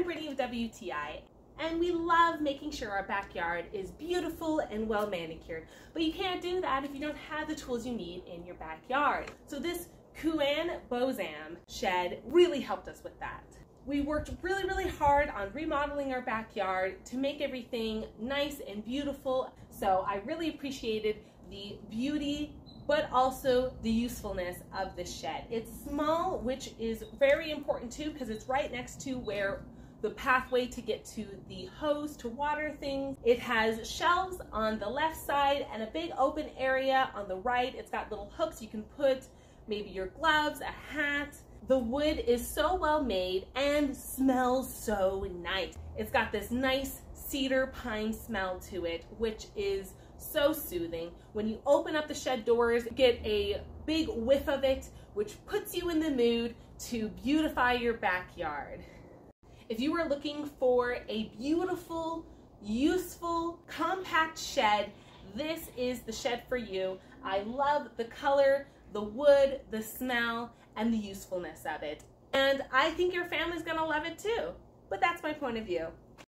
Brittany with WTI, and we love making sure our backyard is beautiful and well manicured. But you can't do that if you don't have the tools you need in your backyard. So this CUANBOZAM shed really helped us with that. We worked really hard on remodeling our backyard to make everything nice and beautiful. So I really appreciated the beauty, but also the usefulness of this shed. It's small, which is very important too, because it's right next to where the pathway to get to the hose to water things. It has shelves on the left side and a big open area on the right. It's got little hooks you can put maybe your gloves, a hat. The wood is so well made and smells so nice. It's got this nice cedar pine smell to it, which is so soothing. When you open up the shed doors, you get a big whiff of it, which puts you in the mood to beautify your backyard. If you are looking for a beautiful, useful, compact shed, this is the shed for you. I love the color, the wood, the smell, and the usefulness of it. And I think your family's gonna love it too. But that's my point of view.